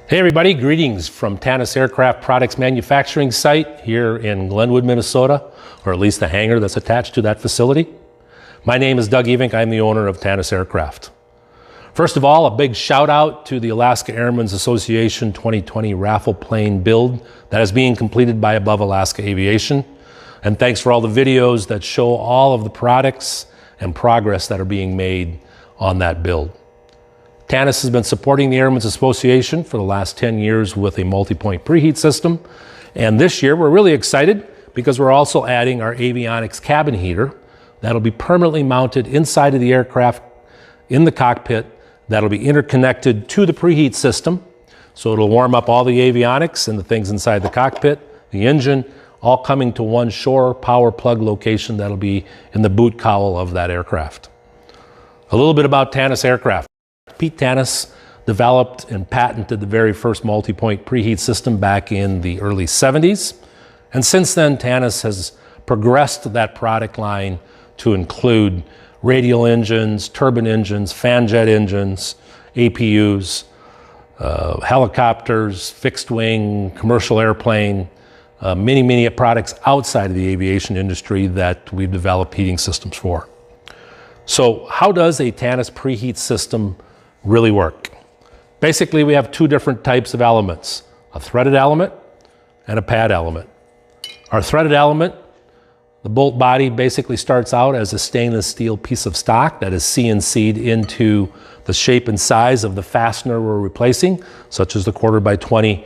Hey everybody, greetings from Tanis Aircraft Products Manufacturing Site here in Glenwood, Minnesota, or at least the hangar that's attached to that facility. My name is Doug Evink. I'm the owner of Tanis Aircraft. First of all, a big shout out to the Alaska Airmen Association 2020 Raffle Plane build that is being completed by Above Alaska Aviation. And thanks for all the videos that show all of the products and progress that are being made on that build. Tanis has been supporting the Airmen's Association for the last 10 years with a multi-point preheat system. And this year we're really excited because we're also adding our avionics cabin heater that'll be permanently mounted inside of the aircraft in the cockpit that'll be interconnected to the preheat system. So it'll warm up all the avionics and the things inside the cockpit, the engine, all coming to one shore power plug location that'll be in the boot cowl of that aircraft. A little bit about Tanis Aircraft. Pete Tanis developed and patented the very first multi-point preheat system back in the early 70s. And since then, Tanis has progressed that product line to include radial engines, turbine engines, fan jet engines, APUs, helicopters, fixed wing, commercial airplane, many products outside of the aviation industry that we've developed heating systems for. So how does a Tanis preheat system really work? Basically, we have two different types of elements, a threaded element and a pad element. Our threaded element, the bolt body basically starts out as a stainless steel piece of stock that is CNC'd into the shape and size of the fastener we're replacing, such as the 1/4x20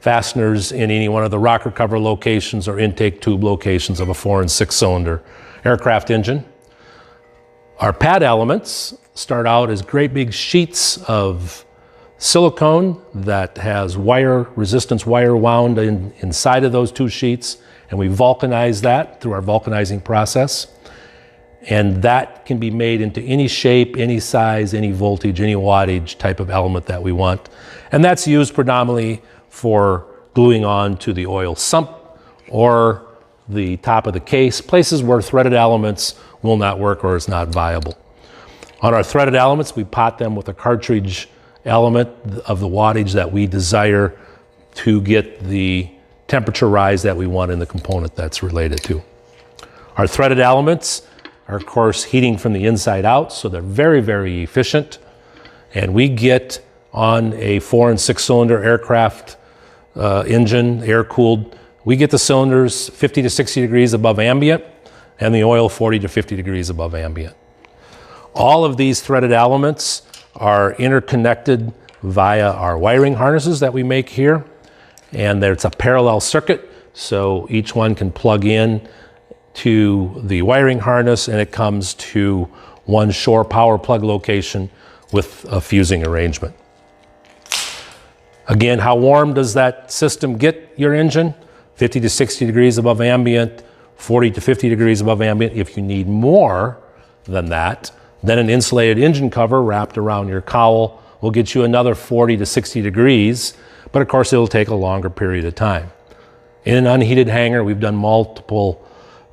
fasteners in any one of the rocker cover locations or intake tube locations of a 4 and 6 cylinder aircraft engine. Our pad elements start out as great big sheets of silicone that has resistance wire wound inside of those two sheets, and we vulcanize that through our vulcanizing process. And that can be made into any shape, any size, any voltage, any wattage type of element that we want. And that's used predominantly for gluing on to the oil sump or the top of the case, places where threaded elements will not work or is not viable. On our threaded elements, we pot them with a cartridge element of the wattage that we desire to get the temperature rise that we want in the component that's related to. Our threaded elements are, of course, heating from the inside out, so they're very efficient. And we get on a 4 and 6 cylinder aircraft engine, air-cooled, we get the cylinders 50 to 60 degrees above ambient and the oil 40 to 50 degrees above ambient. All of these threaded elements are interconnected via our wiring harnesses that we make here. And it's a parallel circuit, so each one can plug in to the wiring harness and it comes to one shore power plug location with a fusing arrangement. Again, how warm does that system get your engine? 50 to 60 degrees above ambient, 40 to 50 degrees above ambient. If you need more than that, then an insulated engine cover wrapped around your cowl will get you another 40 to 60 degrees, but of course it'll take a longer period of time. In an unheated hangar, we've done multiple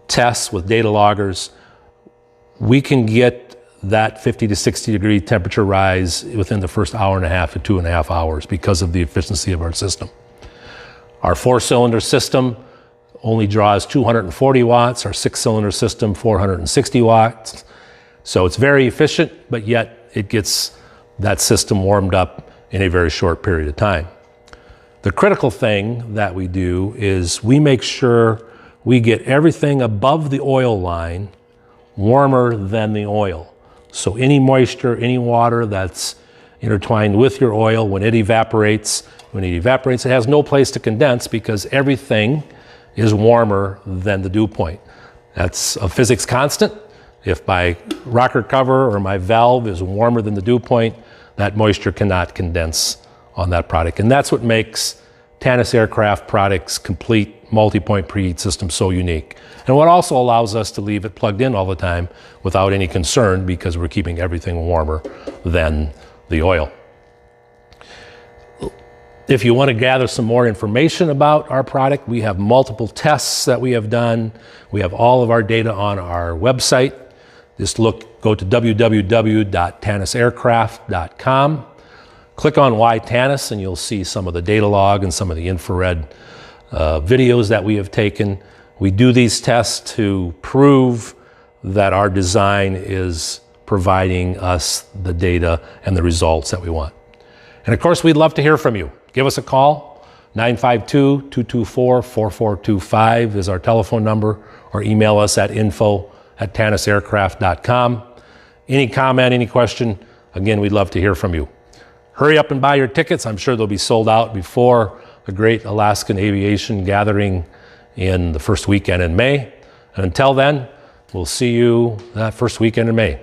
tests with data loggers. We can get that 50 to 60 degree temperature rise within the first hour and a half to 2.5 hours because of the efficiency of our system. Our 4-cylinder system only draws 240 watts, our 6-cylinder system 460 watts. So it's very efficient, but yet it gets that system warmed up in a very short period of time. The critical thing that we do is we make sure we get everything above the oil line warmer than the oil. So any moisture, any water that's intertwined with your oil, when it evaporates, it has no place to condense because everything is warmer than the dew point. That's a physics constant. If my rocker cover or my valve is warmer than the dew point, that moisture cannot condense on that product. And that's what makes Tanis Aircraft Products complete multi-point preheat system so unique. And what also allows us to leave it plugged in all the time without any concern because we're keeping everything warmer than the oil. If you want to gather some more information about our product, we have multiple tests that we have done. We have all of our data on our website. Just go to www.tanisaircraft.com. Click on Why Tanis and you'll see some of the data log and some of the infrared videos that we have taken. We do these tests to prove that our design is providing us the data and the results that we want. And of course, we'd love to hear from you. Give us a call. 952-224-4425 is our telephone number, or email us at info@tanisaircraft.com. Any comment, any question, again, we'd love to hear from you. Hurry up and buy your tickets. I'm sure they'll be sold out before the great Alaskan Aviation gathering in the first weekend in May. And until then, we'll see you that first weekend in May.